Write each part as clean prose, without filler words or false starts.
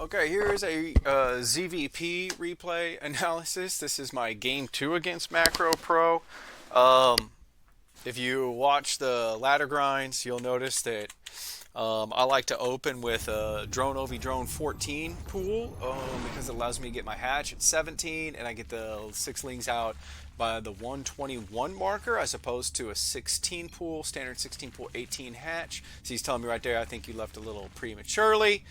Okay, here is a ZvP replay analysis. This is my game 2 against Macro Pro. If you watch the ladder grinds, you'll notice that I like to open with a Drone OV Drone 14 pool because it allows me to get my hatch at 17 and I get the 6 lings out by the 121 marker as opposed to a 16 pool, standard 16 pool 18 hatch. So he's telling me right there, I think you left a little prematurely.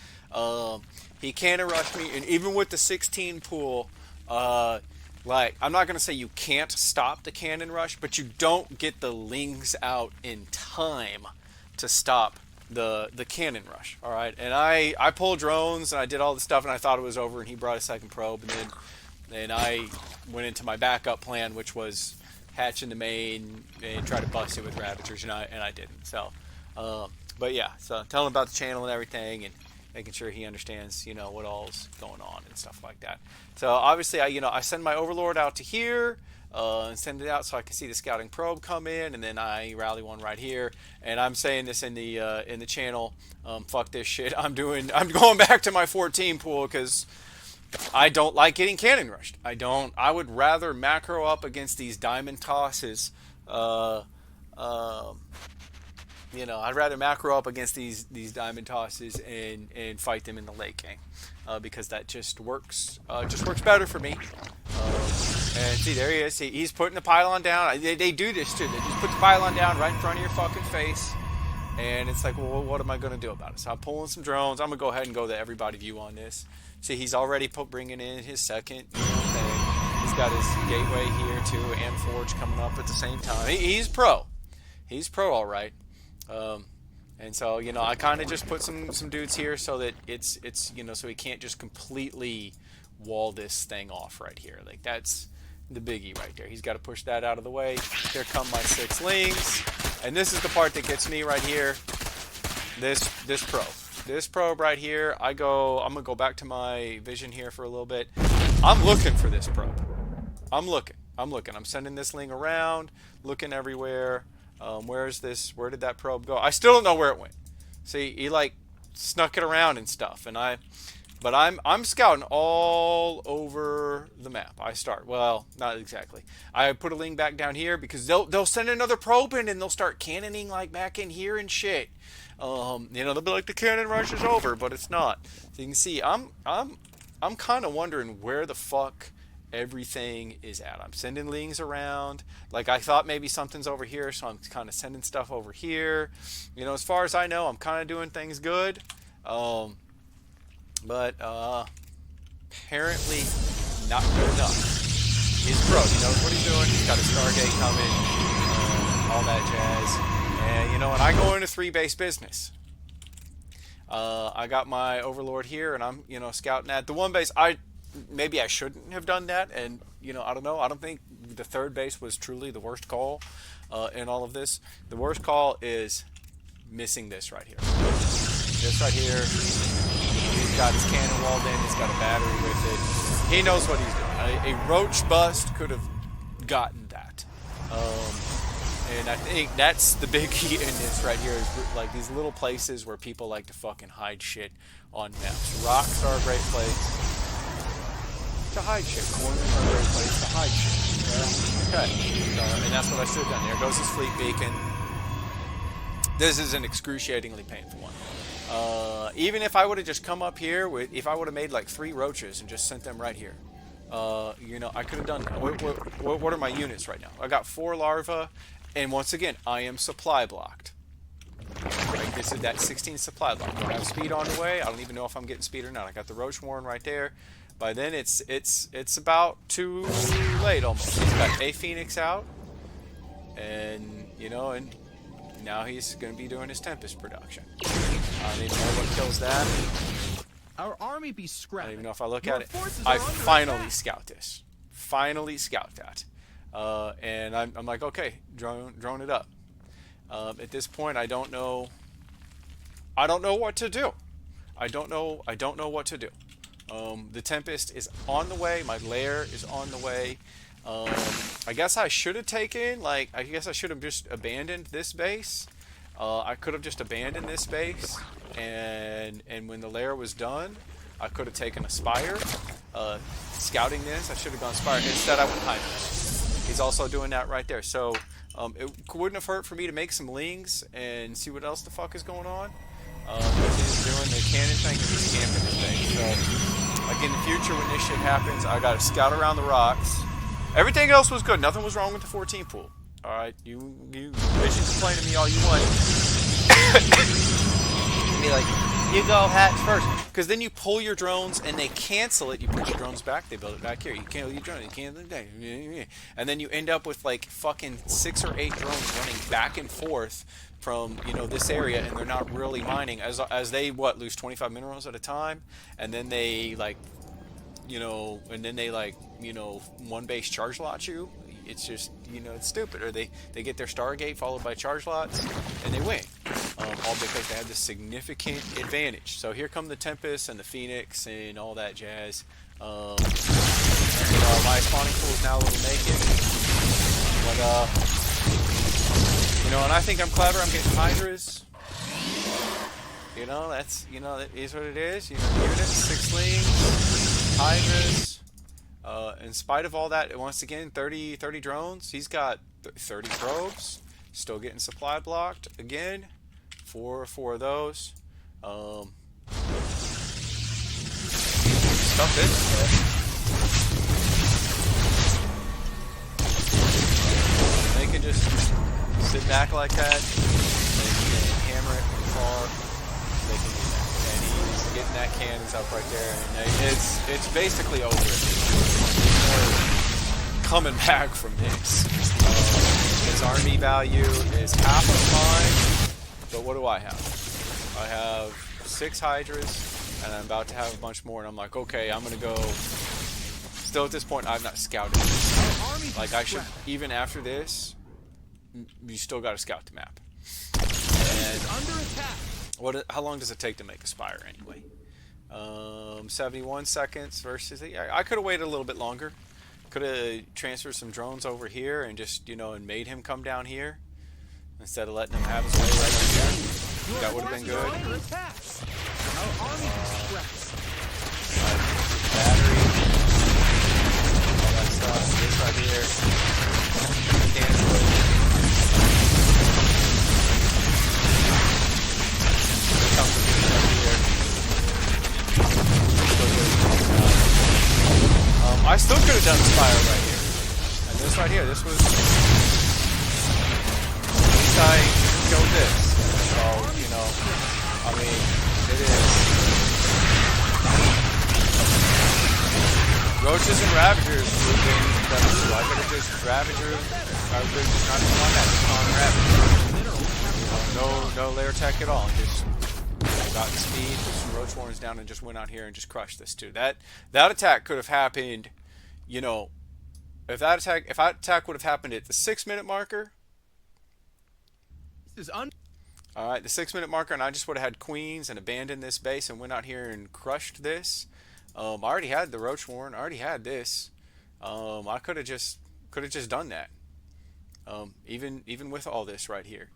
He can't rush me, and even with the 16 pool, like, I'm not going to say you can't stop the cannon rush, but you don't get the lings out in time to stop the cannon rush. All right, and I pulled drones and I did all the stuff and I thought it was over, and he brought a second probe, and I went into my backup plan, which was hatch in the main and try to bust it with Ravagers, and I didn't. So, but yeah, so telling him about the channel and everything, and making sure he understands, you know, what all's going on and stuff like that. So obviously, I send my Overlord out to here, and send it out so I can see the scouting probe come in, and then I rally one right here. And I'm saying this in the channel, fuck this shit. I'm going back to my 14 pool because I don't like getting cannon rushed. I would rather macro up against these diamond tosses. You know, I'd rather macro up against these diamond tosses and fight them in the late game because that just works better for me. And see, there he is. He's putting the pylon down. They do this too. They just put the pylon down right in front of your fucking face, and it's like, well, what am I going to do about it? So I'm pulling some drones. I'm gonna go ahead and go to everybody view on this. See, he's already bringing in his second thing. He's got his gateway here too, and Forge coming up at the same time. He's pro. He's pro, all right. And so, you know, I kind of just put some dudes here so that it's you know, so he can't just completely wall this thing off right here. Like, that's the biggie right there. He's got to push that out of the way. Here come my 6 lings, and this is the part that gets me right here. This probe right here. I'm gonna go back to my vision here for a little bit. I'm looking for this probe. I'm looking. I'm sending this ling around, looking everywhere. Where did that probe go? I still don't know where it went. See, he like snuck it around and stuff, but I'm scouting all over the map. Well, not exactly. I put a ling back down here because they'll send another probe in and they'll start cannoning like back in here and shit. You know, they'll be like, the cannon rush is over, but it's not. So you can see I'm kind of wondering where the fuck everything is at. I'm sending lings around. Like, I thought maybe something's over here, so I'm kind of sending stuff over here. You know, as far as I know, I'm kind of doing things good. But apparently not good enough. He's pro. He knows what he's doing. He's got a Stargate coming, all that jazz. And you know, and I go into 3-base business. I got my Overlord here, and I'm, you know, scouting at the 1 base. Maybe I shouldn't have done that, and you know, I don't know. I don't think the 3rd base was truly the worst call in all of this. The worst call is missing this right here. This right here. He's got his cannon walled in. He's got a battery with it. He knows what he's doing. A roach bust could have gotten that. And I think that's the big key in this right here, is like these little places where people like to fucking hide shit on maps. Rocks are a great place to hide shit. Corners are a great place to hide shit. Okay. And that's what I should have done. There goes his fleet beacon. This is an excruciatingly painful one. Even if I would have just come up here, if I would have made like 3 roaches and just sent them right here, you know, I could have done that. What are my units right now? I got 4 larvae, and once again, I am supply blocked. Right, this is that 16 supply block. I don't have speed on the way. I don't even know if I'm getting speed or not. I got the roach warren right there. By then, it's about too late almost. He's got a Phoenix out, and you know, and now he's going to be doing his Tempest production. I don't even know what kills that. Our army be scrapped. I don't even know if I look at it. I finally scout this. Finally scout that. And I'm like, okay, drone it up. At this point, I don't know what to do. I don't know what to do. The Tempest is on the way. My lair is on the way. I guess I should have taken, like, I guess I should have just abandoned this base. I could have just abandoned this base, and when the lair was done, I could have taken a Spire, scouting this. I should have gone Spire. Instead, I went Hydras. He's also doing that right there. So it wouldn't have hurt for me to make some Lings and see what else the fuck is going on. He's doing the cannon thing and he's camping the thing. So, like in the future when this shit happens, I got to scout around the rocks. Everything else was good. Nothing was wrong with the 14 pool. All right, you bitch, complain to me all you want. Be like, you go hatch first, because then you pull your drones and they cancel it. You put your drones back, they build it back here. You cancel your drone, you cancel it, and then you end up with like fucking 6 or 8 drones running back and forth from this area, and they're not really mining as they lose 25 minerals at a time, and then they one base charge lot you. It's just it's stupid. Or they get their Stargate followed by charge lots and they win, all because they had this significant advantage. So here come the Tempest and the Phoenix and all that jazz. My spawning pool is now a little naked, but and I think I'm clever. I'm getting Hydras. That is what it is. Units, 6 Lings, Hydras. In spite of all that, once again, 30 drones. He's got 30 probes. Still getting supply blocked again. 4 of those. Stuff this. They can just sit back like that. They can hammer it from far. They can do that. And he's getting that cannons up right there. And it's basically over. Coming back from this. His army value is half of mine, but what do I have? I have 6 Hydras, and I'm about to have a bunch more, and I'm like, okay, I'm gonna go. Still at this point, I've not scouted this. Like, I should, even after this, you still gotta scout the map. And how long does it take to make a Spire anyway? 71 seconds versus, I could have waited a little bit longer. Could have transferred some drones over here and just, and made him come down here instead of letting him have his way right here. That would have been good. Battery, all that stuff. This right here. Cancel it. Here comes the piece right here. I still could have done Spire right here. And this right here, this was... At least I killed this. So, I mean, it is. Roaches and Ravagers would have been better too. I could have just Ravagers. I would have just not even on that, just on Ravagers. No layer tech at all. Just got speed, put some Roach Warrens down, and just went out here and just crushed this too. That attack could have happened, if that attack would have happened at the 6-minute marker. Alright, the 6-minute marker, and I just would have had Queens and abandoned this base and went out here and crushed this. I already had the Roach Warren, I already had this. I could have just done that. Even with all this right here.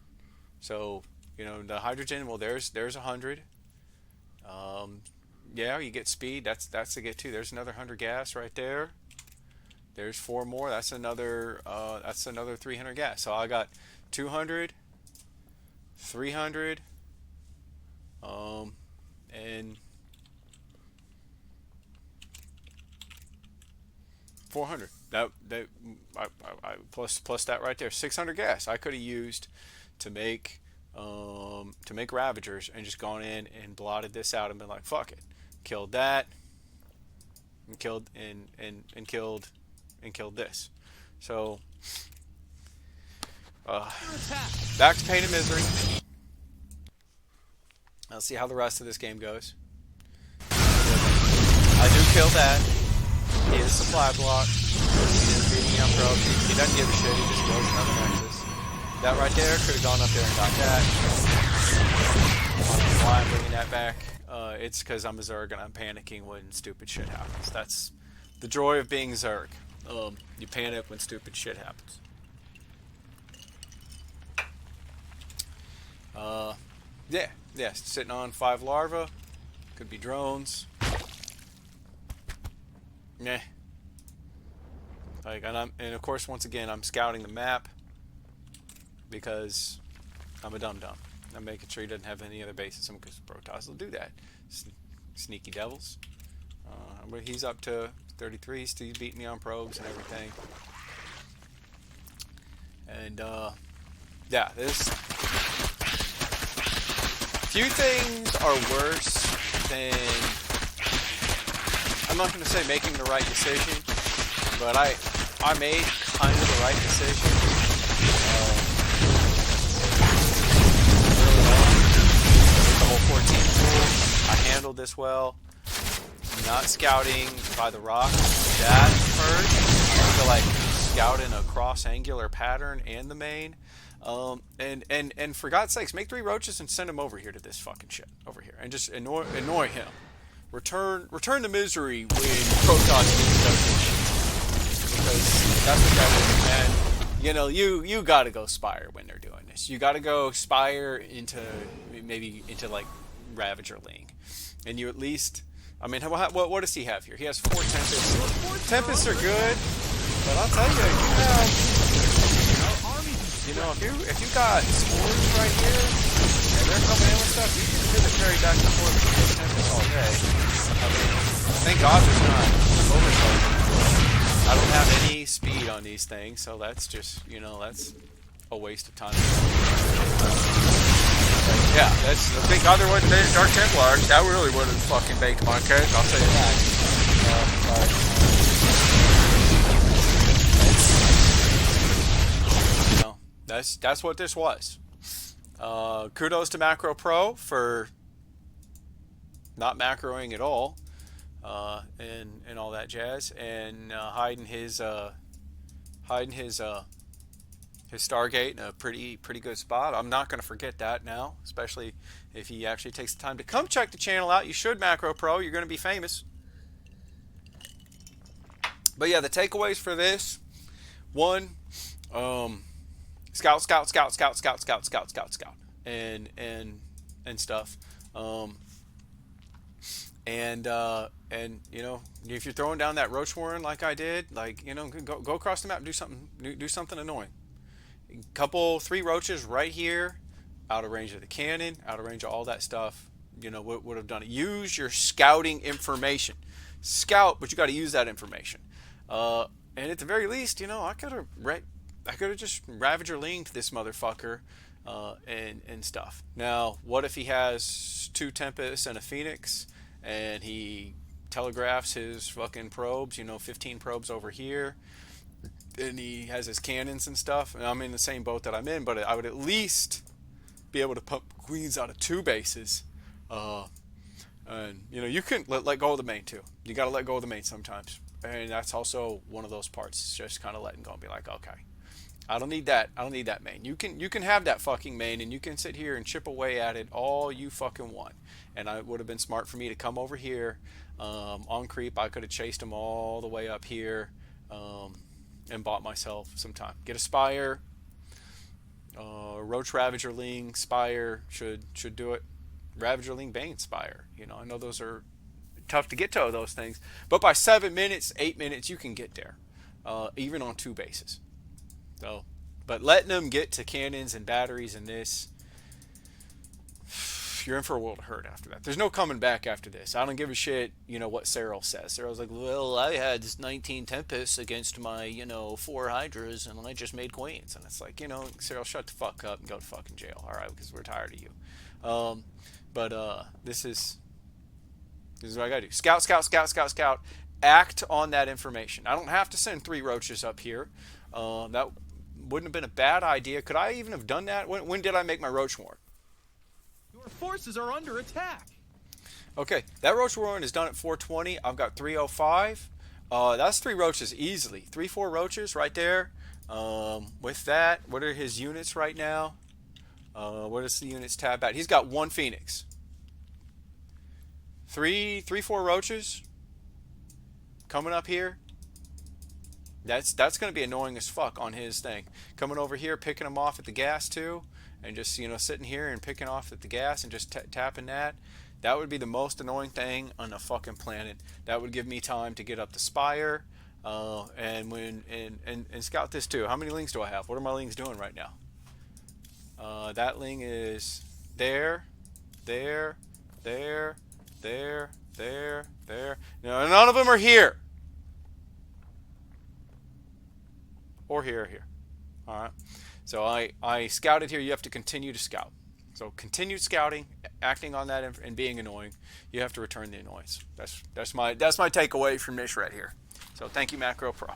So, the hydrogen, well, there's 100. Yeah, you get speed. That's to get 2. There's another 100 gas right there. There's 4 more. That's another 300 gas. So I got 200, 300, and 400. Plus that right there, 600 gas. I could have used to make Ravagers and just gone in and blotted this out and been like, fuck it, killed that, and killed this. So back to pain and misery. Let's see how the rest of this game goes. I do kill that. He is supply block. He is beating up rope. He doesn't give a shit. He just goes another nexus. That right there could have gone up there and got that. Why I'm bringing that back? It's because I'm a Zerg and I'm panicking when stupid shit happens. That's the joy of being Zerg. You panic when stupid shit happens. Yeah, sitting on 5 larvae. Could be drones. Meh. Like, and of course, once again, I'm scouting the map because I'm a dum dum. I'm making sure he doesn't have any other bases. Because Protoss will do that. Sneaky devils. But he's up to 33. He's beating me on probes and everything. And yeah, this. Few things are worse than. I'm not going to say making the right decision, but I made kind of the right decision. Early on, the whole 14 tool, I handled this well. Not scouting by the rock, that hurt. I feel like scouting a cross-angular pattern and the main. And for God's sakes, make 3 roaches and send him over here to this fucking shit over here, and just annoy him. Return the misery when Protoss does this shit, because that's what that is. And you know, you gotta go Spire when they're doing this. You gotta go Spire into like Ravager Ling, and you at least. I mean, what does he have here? He has 4 Tempests. Tempests are good, but I'll tell you, if you got spores right here, and they're coming in with stuff, you can do the carry back and forth with Tempests all day. I mean, thank God there's not overcharging. I don't have any speed on these things, so that's just, that's a waste of time. Yeah, that's. Thank God there wasn't any Dark Templars. That really would have fucking baked my cake. I'll tell you that. That's what this was. Kudos to Macro Pro for not macroing at all, and all that jazz, and hiding his Stargate in a pretty good spot. I'm not going to forget that now, especially if he actually takes the time to come check the channel out. You should, Macro Pro. You're going to be famous. But yeah, the takeaways for this: 1, scout, and stuff. And if you're throwing down that roach warren like I did, go across the map and do something annoying. 3 roaches right here, out of range of the cannon, out of range of all that stuff, would have done it. Use your scouting information. Scout, but you got to use that information. And at the very least, I could have just Ravager Linged this motherfucker, and stuff. Now, what if he has 2 Tempests and a Phoenix, and he telegraphs his fucking probes, 15 probes over here, and he has his cannons and stuff, and I'm in the same boat that I'm in, but I would at least be able to pump queens out of 2 bases. And you can let go of the main too. You got to let go of the main sometimes, and that's also one of those parts. It's just kind of letting go and be like, okay, I don't need that main. You can have that fucking main, and you can sit here and chip away at it all you fucking want. And it would have been smart for me to come over here on creep. I could have chased him all the way up here. And bought myself some time. Get a Spire, Roach Ravager Ling, Spire should do it. Ravager Ling Bane Spire. I know those are tough to get to those things, but by 7 minutes, 8 minutes, you can get there, even on 2 bases. So, but letting them get to cannons and batteries and this, you're in for a world of hurt after that. There's no coming back after this. I don't give a shit, what Cyril says. Cyril's like, well, I had 19 Tempests against my, 4 Hydras, and I just made queens. And it's like, Cyril, shut the fuck up and go to fucking jail, all right, because we're tired of you. But this is what I gotta do. Scout. Act on that information. I don't have to send 3 roaches up here. That wouldn't have been a bad idea. Could I even have done that? When did I make my roach warren? Your forces are under attack. Okay, that roach warren is done at 420. I've got 305. That's 3 roaches easily. 3-4 roaches right there. With that, what are his units right now? What is the units tab at? He's got 1 Phoenix. 3-4 roaches coming up here. That's going to be annoying as fuck on his thing. Coming over here, picking him off at the gas too, and just sitting here and picking off at the gas and just tapping that. That would be the most annoying thing on the fucking planet. That would give me time to get up the spire, and scout this too. How many lings do I have? What are my lings doing right now? That ling is there, there, there, there, there. No, none of them are here. Or here or here. All right. So I scouted here. You have to continue to scout. So continue scouting, acting on that, and being annoying. You have to return the annoyance. That's my takeaway from this right here. So thank you, Macro Pro.